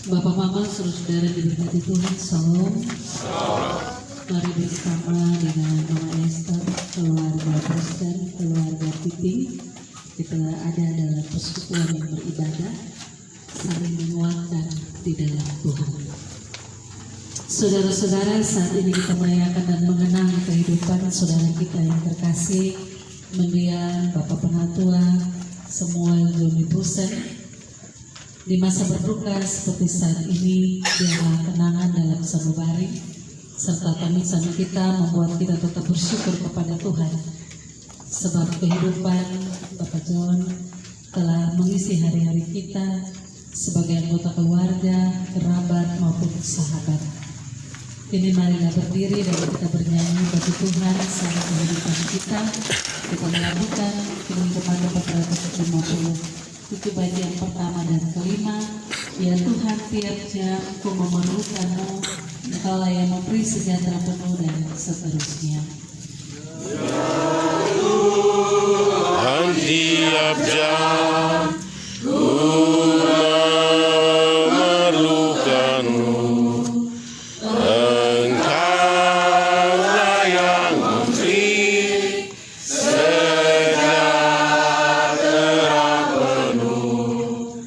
Bapak Mama, saudara diberkati Tuhan, Salam. Mari bersama dengan Mama Esther, keluarga Kristen, keluarga Piting, kita ada dalam persekutuan yang beribadah, saling menguatkan di dalam Tuhan. Saudara-saudara, saat ini kita merayakan dan mengenang kehidupan saudara kita yang terkasih, mendiang Bapak Penatua Samuel Joni Busen. Di masa berduka seperti saat ini, biarlah kenangan dalam sanubari serta tamisan kita membuat kita tetap bersyukur kepada Tuhan, sebab kehidupan Bapak John telah mengisi hari-hari kita sebagai anggota keluarga, kerabat maupun sahabat. Kini marilah berdiri dan kita bernyanyi bagi Tuhan selama kehidupan kita. Kita melakukan kini kepada 450 itu bagian pertama dan kelima. Ya Tuhan, tiap jam Ku memerlukanmu, Engkaulah yang memberi sejahtera penuh dan seterusnya. Tuhan, tiap jam Ku memerlukanmu, Engkaulah yang memberi sejahtera penuh.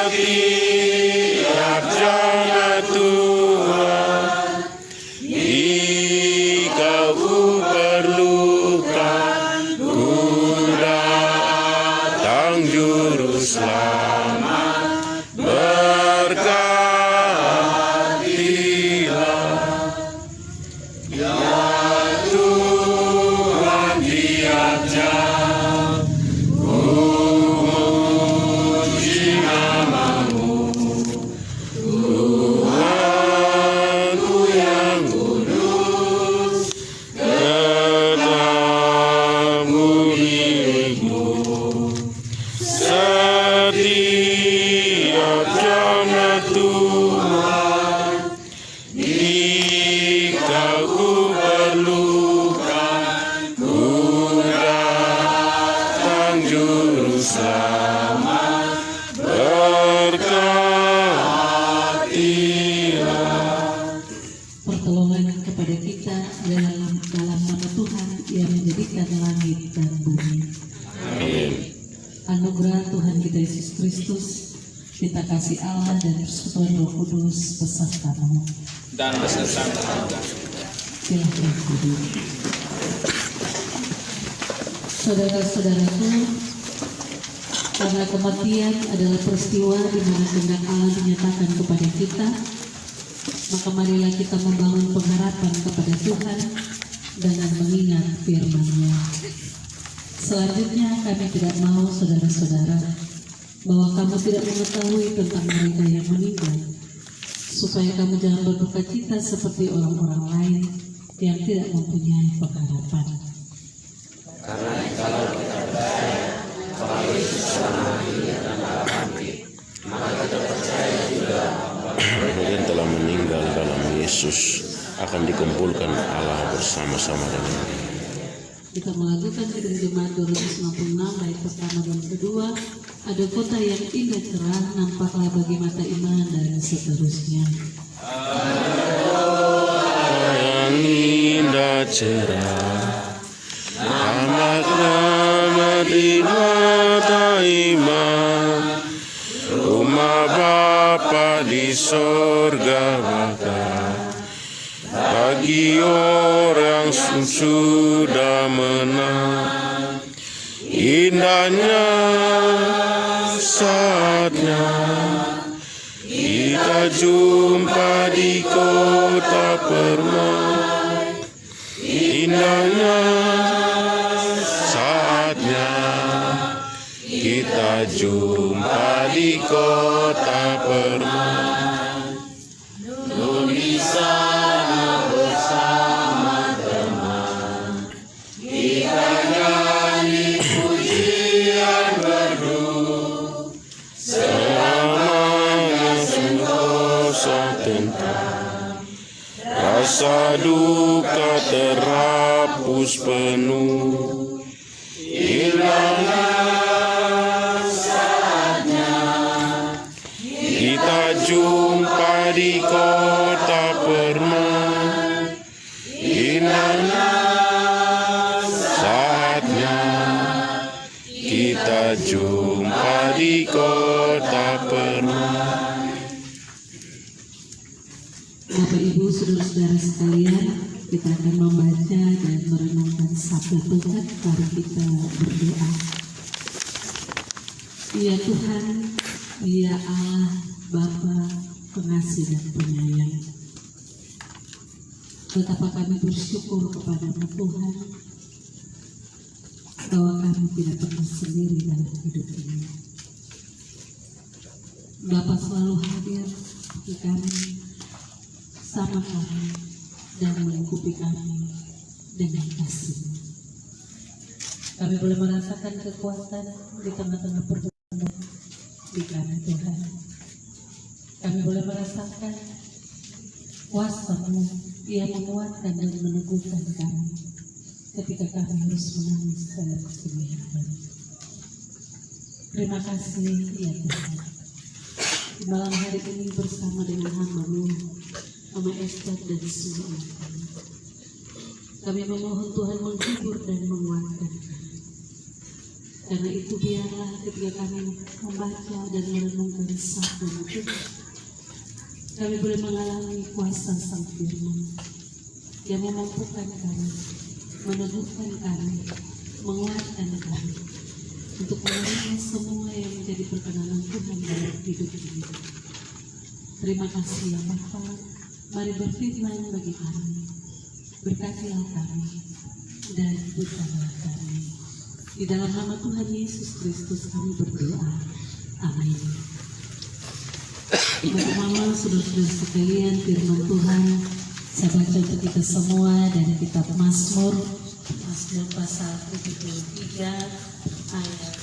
Setiap jam Tuhan, jika Ku perlukan, Ku datang juru selamat. Berkatilah ya Tuhan, tiap jam Ku muji namamu. Tuhanku yang kudus, katamu milikmu. Setiap jam Tuhan, jika Ku perlukan, Ku datang juru selamat. Berkatilah. Pertolongan kepada kita dalam nama Tuhan yang menjadikan langit dan bumi. Amin. Anugerah Tuhan kita Yesus Kristus, kita kasih Allah dan persekutuan Roh Kudus besertamu. Dan beserta Silahkan duduk. Saudara-saudaraku, karena kematian adalah peristiwa di mana kehendak Allah dinyatakan kepada kita, maka marilah kita membangun pengharapan kepada Tuhan dengan mengingat firman-Nya. Selanjutnya kami tidak mau saudara-saudara bahwa kamu tidak mengetahui tentang mereka yang meninggal, supaya kamu jangan berduka cita seperti orang-orang lain yang tidak mempunyai pengharapan. karena kalau kita percaya bahwa Yesus telah mati dan telah bangkit, maka kita percaya juga bahwa Kemudian telah meninggal dalam Yesus akan dikumpulkan Allah bersama-sama dengan Dia. Kita melakukan Kidung Jemaat 296 bait pertama dan kedua. Ada kota yang indah cerah, nampaklah bagi mata iman dan seterusnya. Yang indah cerah, tampaklah di mata iman, rumah Bapa di sorga bakal bagi orang sudah menang. Indahnya saatnya kita jumpa di kota permai. Indahnya saatnya kita jumpa di kota permai. Dulu di sana bersama teman, kita nyanyi pujian merdu, selamanya sentosa tentang rasa duka terhapus penuh. Indahnya saatnya kita di kota permainan. Saatnya kita jumpa di kota permainan. Bapak Ibu, saudara-saudara sekalian, kita akan membaca dan merenungkan sabda Tuhan. Mari kita berdoa. Ya Tuhan, Ya Allah, Bapa pengasih dan penyayang, betapa kami bersyukur kepada-Mu Tuhan, bahwa kami tidak pernah sendiri dalam hidup ini. Bapa selalu hadir bagi kami, sama kami, dan melingkupi kami dengan kasih. Kami boleh merasakan kekuatan di tengah-tengah pergumulan di kami Tuhan. Kami boleh merasakan kuasa-Mu yang menguatkan dan meneguhkan kami ketika kami harus menangis dalam kesedihan kami. Terima kasih ya Tuhan. Di malam hari ini bersama dengan hamba-Mu, Mama Esther dan semua kami. Kami memohon Tuhan menghibur dan menguatkan kami. Karena itu biarlah ketika kami membaca dan merenungkan sabda-Mu Tuhan, kami boleh mengalami kuasa Sang Firman yang memampukan kami, meneguhkan kami, menguatkan kami untuk menerima semua yang menjadi perkenanan Tuhan dalam hidup ini. Terima kasih ya Bapa. Mari berfirman bagi kami, berkatilah kami dan berkatilah kami. Di dalam nama Tuhan Yesus Kristus kami berdoa. Amin. Bapak Mama, saudara-saudara sekalian, firman Tuhan saya baca untuk kita semua dari kitab Mazmur pasal 73 ayat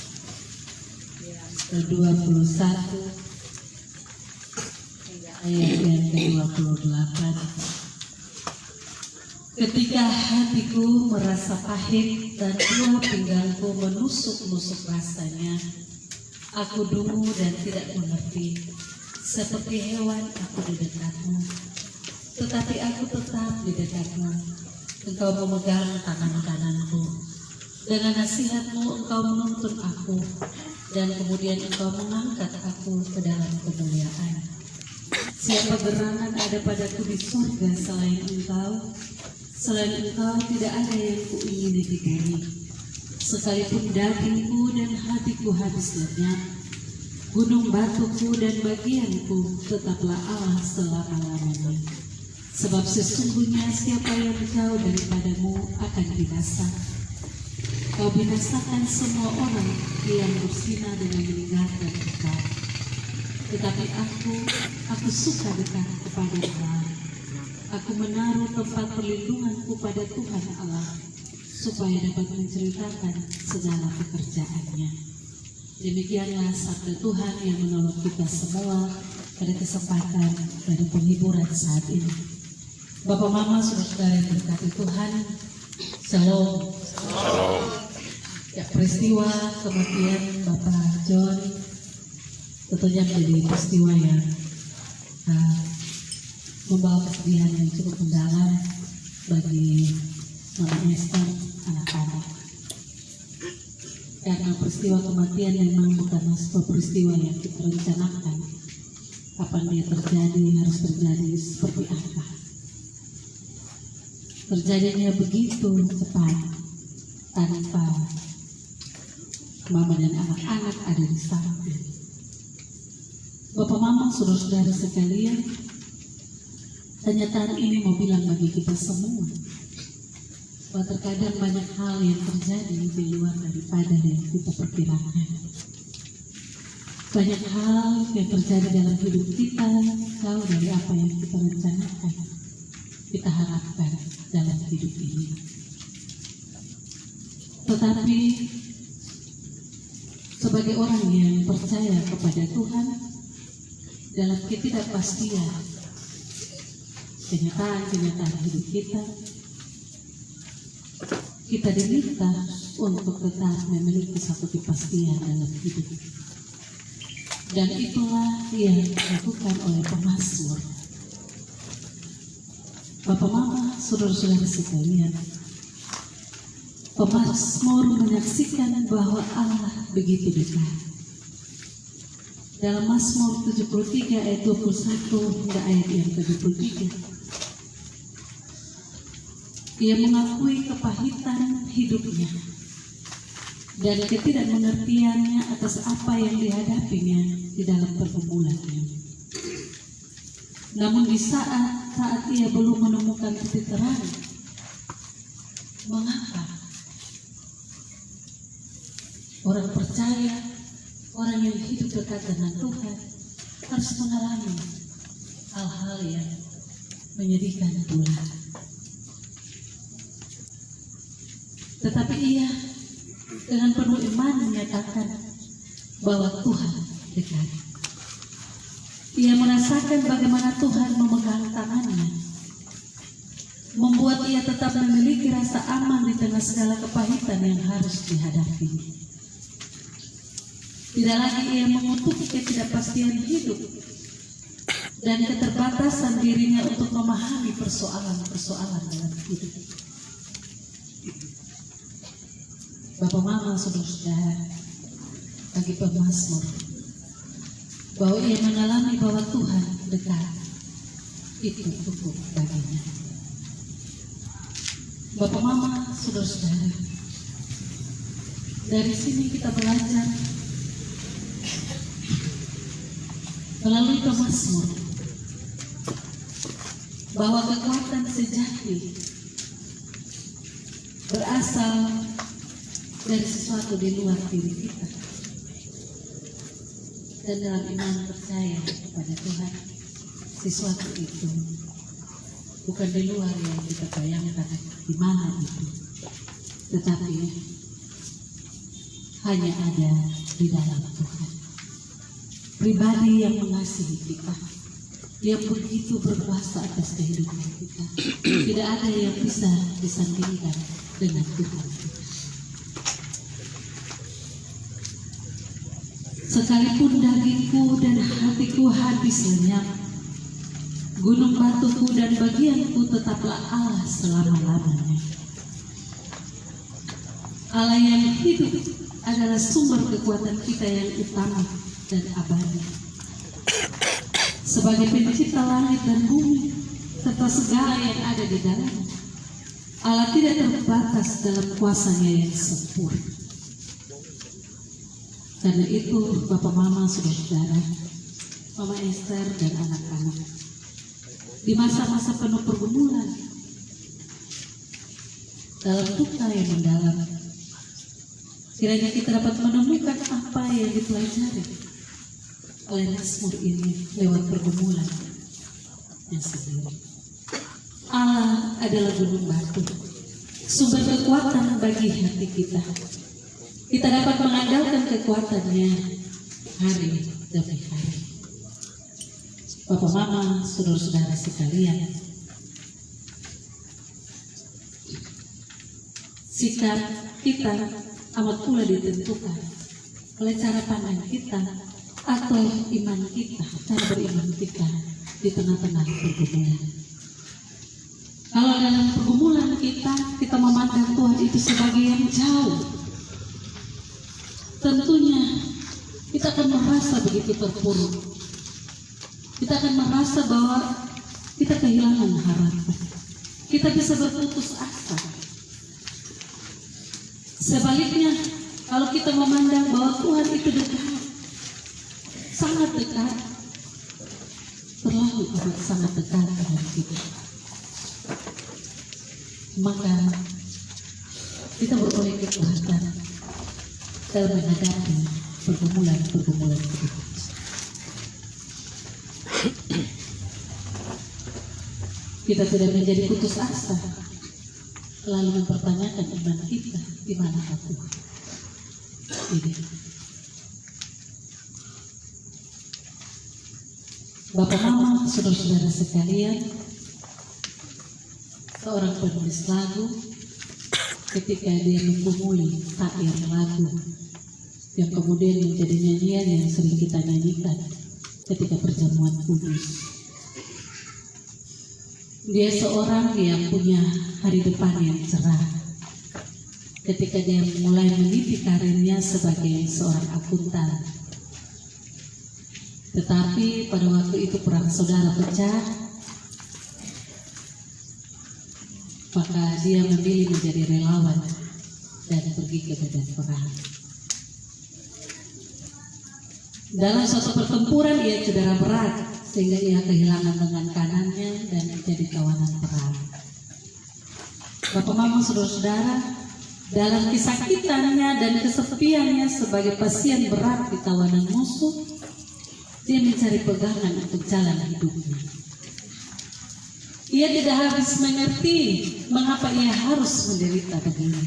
yang ke-21 hingga ayat yang ke-28. Ketika hatiku merasa pahit dan buah pinggangku menusuk-nusuk rasanya, aku dungu dan tidak mengerti. Seperti hewan aku di dekat-Mu, tetapi aku tetap di dekat-Mu. Engkau memegang tangan kananku. Dengan nasihat-Mu Engkau menuntun aku, dan kemudian Engkau mengangkat aku ke dalam kemuliaan. Siapa gerangan ada padaku di surga selain Engkau? Selain Engkau tidak ada yang kuingini di bumi. Sekalipun dagingku dan hatiku habis lenyap, gunung batuku dan bagianku tetaplah Allah selama-lamanya. Sebab sesungguhnya siapa yang jauh daripadamu akan binasa. Kau binasakan semua orang yang berzina dengan meninggalkan Engkau. Tetapi aku suka dekat kepada Allah. Aku menaruh tempat perlindunganku pada Tuhan Allah, supaya dapat menceritakan segala pekerjaannya. Demikianlah sabda Tuhan yang menolong kita semua pada kesempatan dari penghiburan saat ini. Bapak Mama, saudara-saudara yang berkati Tuhan, Shalom. Shalom. Ya, peristiwa kematian Bapak John tentunya menjadi peristiwa yang membawa kesedihan yang cukup mendalam bagi Mama Esther, anak-anak. Karena peristiwa kematian memang bukan sebuah peristiwa yang kita rencanakan. Kapan dia terjadi, harus terjadi seperti apa. Terjadinya begitu cepat, tanpa Mama dan anak-anak ada di samping. Bapak Mama, saudara-saudara sekalian, kenyataan ini mau bilang bagi kita semua bahwa terkadang banyak hal yang terjadi di luar daripada yang kita perkirakan. Banyak hal yang terjadi dalam hidup kita jauh dari apa yang kita rencanakan, kita harapkan dalam hidup ini. Tetapi sebagai orang yang percaya kepada Tuhan, dalam ketidakpastian kenyataan hidup kita diminta untuk tetap memiliki satu kepastian dalam hidup. Dan itulah yang dilakukan oleh pemazmur Bapak Mama, saudara-saudara sekalian, pemazmur menyaksikan bahwa Allah begitu dekat. Dalam Mazmur 73 ayat 21 hingga ayat yang ke-23, ia mengakui kepahitan hidupnya dan ketidakmengertiannya atas apa yang dihadapinya di dalam pergumulannya. Namun di saat ia belum menemukan titik terang, mengapa orang percaya, orang yang hidup dekat dengan Tuhan harus mengalami hal-hal yang menyedihkan pula. Tetapi ia dengan penuh iman menyatakan bahwa Tuhan dekat. Ia merasakan bagaimana Tuhan memegang tangannya, membuat ia tetap memiliki rasa aman di tengah segala kepahitan yang harus dihadapi. Tidak lagi ia mengutuk ketidakpastian hidup dan keterbatasan dirinya untuk memahami persoalan-persoalan dalam hidup. Bapak Mama, saudara-saudara, bagi pemazmur, bahwa ia mengalami bahwa Tuhan dekat, itu cukup baginya. Bapak Mama, saudara-saudara, dari sini kita belajar melalui pemazmur bahwa kekuatan sejati berasal dari sesuatu di luar diri kita, dan dalam iman percaya kepada Tuhan, sesuatu itu bukan di luar yang kita bayangkan di mana itu, tetapi hanya ada di dalam Tuhan. Pribadi yang mengasihi kita, yang begitu berkuasa atas kehidupan kita. Tidak ada yang bisa disandingkan dengan Tuhan kita. Sekalipun dagingku dan hatiku habis lenyap, gunung batuku dan bagianku tetaplah Allah selama-lamanya. Allah yang hidup adalah sumber kekuatan kita yang utama dan abadi. Sebagai pencipta langit dan bumi serta segala yang ada di dalamnya, Allah tidak terbatas dalam kuasanya yang sempurna. Karena itu, Bapak Mama, saudara-saudara, Mama Esther dan anak-anak, di masa-masa penuh pergumulan, dalam duka yang mendalam, kiranya kita dapat menemukan apa yang dipelajari oleh Mazmur ini lewat pergumulan yang sendiri. Allah adalah gunung batu, sumber kekuatan bagi hati kita. Kita dapat mengandalkan kekuatannya hari demi hari. Bapak Mama, saudara-saudara sekalian, sikap kita amat pula ditentukan oleh cara pandang kita atau iman kita, cara beriman kita di tengah-tengah pergumulan. Kalau dalam pergumulan kita memandang Tuhan itu sebagai yang jauh, tentunya kita akan merasa begitu terpuruk. Kita akan merasa bahwa kita kehilangan harapan. Kita bisa berputus asa. Sebaliknya, kalau kita memandang bahwa Tuhan itu dekat, sangat dekat, terlalu amat sangat dekat dengan kita, maka kita beroleh kekuatan dalam menghadapi pergumulan-pergumulan hidup. Kita tidak menjadi putus asa, lalu mempertanyakan iman kita di mana Tuhan. Ini. Bapak Mama, saudara-saudara sekalian, seorang penulis lagu ketika dia menggumuli syair lagu yang kemudian menjadi nyanyian yang sering kita nyanyikan ketika perjamuan kudus. Dia seorang yang punya hari depan yang cerah. Ketika dia mulai meniti karirnya sebagai seorang akuntan. Tetapi pada waktu itu perang saudara pecah, maka dia memilih menjadi relawan dan pergi ke medan perang. Dalam suatu pertempuran ia cedera berat sehingga ia kehilangan lengan kanannya dan menjadi tawanan perang. Bapak Mama saudara-saudara, dalam kesakitannya dan kesepiannya sebagai pasien berat di tawanan musuh, dia mencari pegangan untuk jalan hidupnya. Ia tidak habis mengerti mengapa ia harus menderita begini.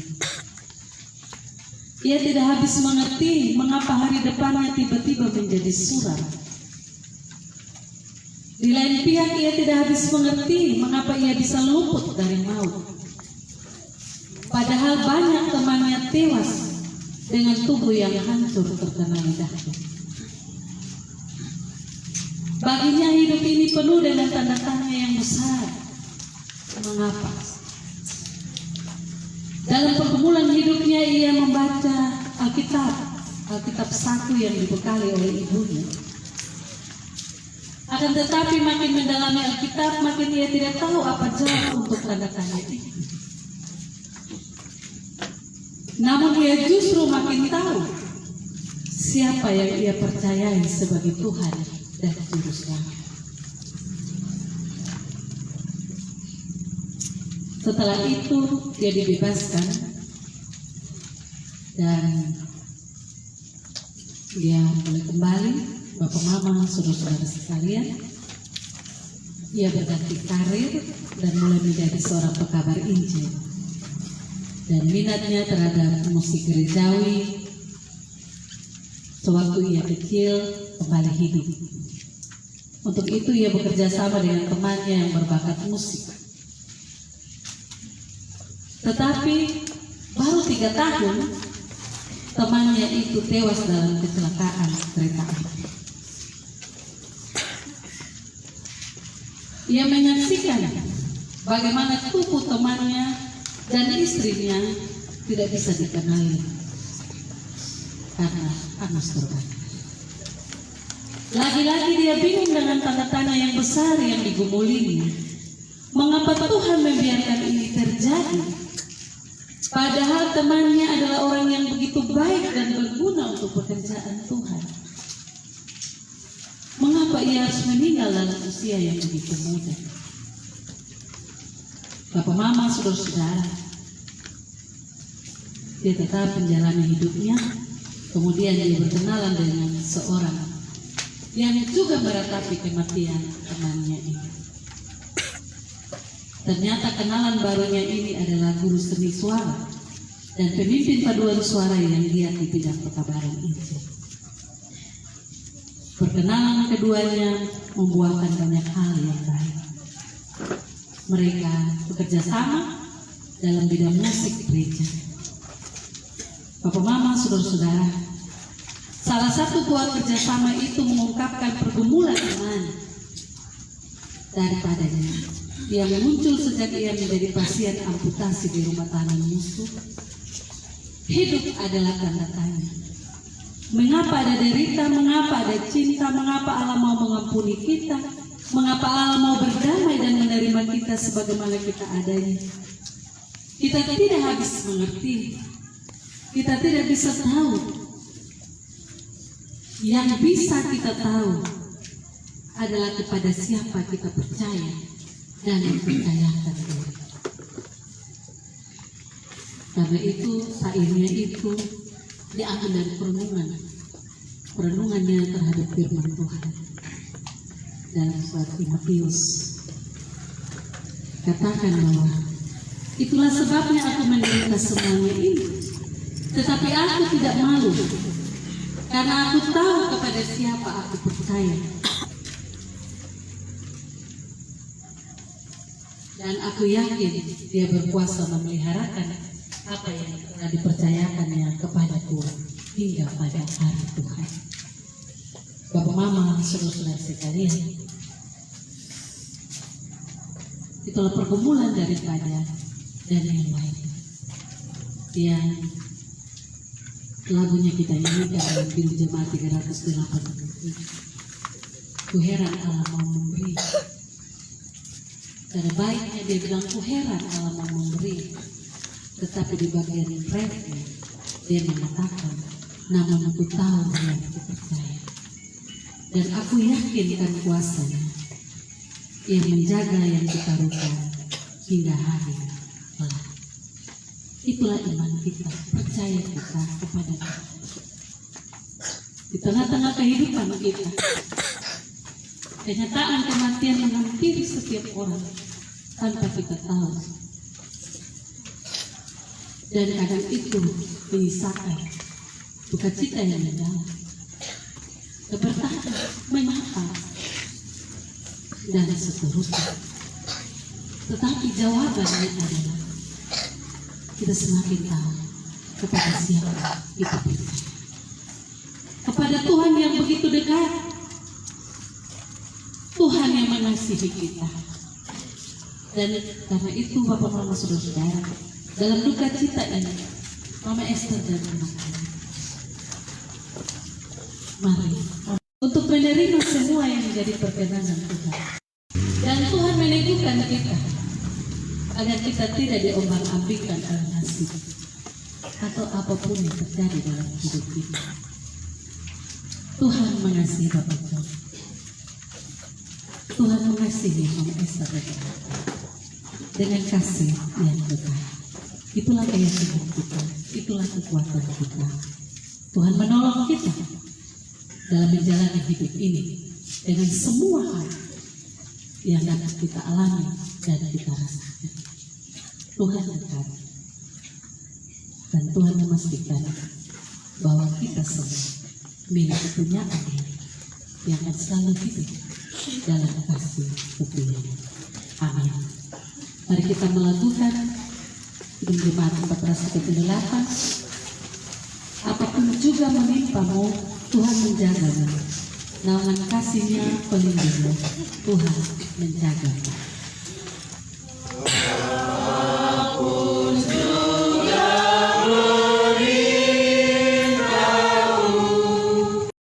Ia tidak habis mengerti mengapa hari depannya tiba-tiba menjadi suram. Di lain pihak ia tidak habis mengerti mengapa ia bisa luput dari maut. Padahal banyak temannya tewas dengan tubuh yang hancur terkena lidahnya. Baginya hidup ini penuh dengan tanda tanya yang besar. Mengapa? Dalam pergumulan hidupnya ia membaca Alkitab saku yang dibekali oleh ibunya. Akan tetapi makin mendalami Alkitab, makin ia tidak tahu apa jawab untuk tanda tanya itu. Namun ia justru makin tahu siapa yang ia percayai sebagai Tuhan dan Juru Selamat. Setelah itu dia dibebaskan dan dia boleh kembali. Bapak Mama, saudara-saudara sekalian, ia berganti karir dan mulai menjadi seorang pekabar Injil. Dan minatnya terhadap musik gerejawi sewaktu ia kecil kembali hidup. Untuk itu ia bekerja sama dengan temannya yang berbakat musik. Tetapi baru 3 tahun temannya itu tewas dalam kecelakaan kereta api. Ia menyaksikan bagaimana tubuh temannya dan istrinya tidak bisa dikenali karena panas terbakar. Lagi-lagi dia bingung dengan tanda tanya yang besar yang digumulinya. Mengapa Tuhan membiarkan ini terjadi? Padahal temannya adalah orang yang begitu baik dan berguna untuk pekerjaan Tuhan. Mengapa ia harus meninggal dalam usia yang begitu muda? Bapak Mama, saudara-saudara, dia tetap menjalani hidupnya. Kemudian dia berkenalan dengan seorang yang juga meratapi kematian temannya ini. Ternyata kenalan barunya ini adalah guru seni suara dan pemimpin paduan suara yang giat di bidang pekabaran Injil. Perkenalan keduanya membuahkan banyak hal yang baik. Mereka bekerja sama dalam bidang musik gereja. Bapak Mama, saudara-saudara, salah satu buah kerjasama itu mengungkapkan pergumulan iman daripadanya yang muncul sejak ia menjadi pasien amputasi di rumah tahanan musuh. Hidup adalah tanda tanya. Mengapa ada derita, mengapa ada cinta, mengapa Allah mau mengampuni kita, mengapa Allah mau berdamai dan menerima kita sebagaimana kita adanya. Kita tidak habis mengerti, kita tidak bisa tahu. Yang bisa kita tahu adalah kepada siapa kita percaya dan mempercayakan diri. Karena itu sairnya itu diambil dari perenungannya terhadap firman Tuhan dalam surat Timotius. Katakan bahwa itulah sebabnya aku menderita semuanya ini, tetapi aku tidak malu karena aku tahu kepada siapa aku percaya. Dan aku yakin dia berkuasa memeliharakan apa yang telah dipercayakannya kepadaku hingga pada hari Tuhan. Bapak Mama, saudara-saudara sekalian, itu itulah pergumulan daripada dan yang lain. Yang lagunya kita nyanyikan dalam Biru Jemaat 380. Ku heran Allah mau memberi. Karena baiknya dia bilang ku heran Allah mau memberi. Tetapi di bagian refnya dia mengatakan, namun aku tahu yang aku percaya. Dan aku yakinkan kuasanya yang menjaga yang ditaruhkan hingga hari kelak. Itulah iman kita, percaya kita kepada Dia. Di tengah-tengah kehidupan kita, kenyataan kematian menghampiri setiap orang tanpa kita tahu. Dan kadang itu menyisakan bukan cita yang mendalam, kebertahan, menyapa, dan seterusnya. Tetapi jawabannya adalah kita semakin tahu kepada siapa kita percaya. Kepada Tuhan yang begitu dekat, Tuhan yang mengasihi kita. Dan karena itu Bapak Mama Saudara, dalam duka cita ini, Mama Esther dan anak-anak, mari untuk menerima semua yang menjadi perkenanan Tuhan. Dan Tuhan meneguhkan kita agar kita tidak diombang-ambingkan oleh nasib atau apapun yang terjadi dalam hidup kita. Tuhan mengasihi Bapak Tuhan. Tuhan mengasihi Mama Esther dan anak-anak dengan kasih yang besar. Itulah keyakinan kita, itulah kekuatan kita. Tuhan menolong kita dalam menjalani hidup ini dengan semua hal yang dapat kita alami dan kita rasakan. Tuhan dekat dan Tuhan memastikan bahwa kita semua milik kepunyaan yang akan selalu hidup dalam kasih setia. Amin. Mari kita melakukan Jemaat 438. Apapun juga menimpamu, Tuhan menjagamu. Naungan kasih-Nya pelindungmu, Tuhan menjagamu.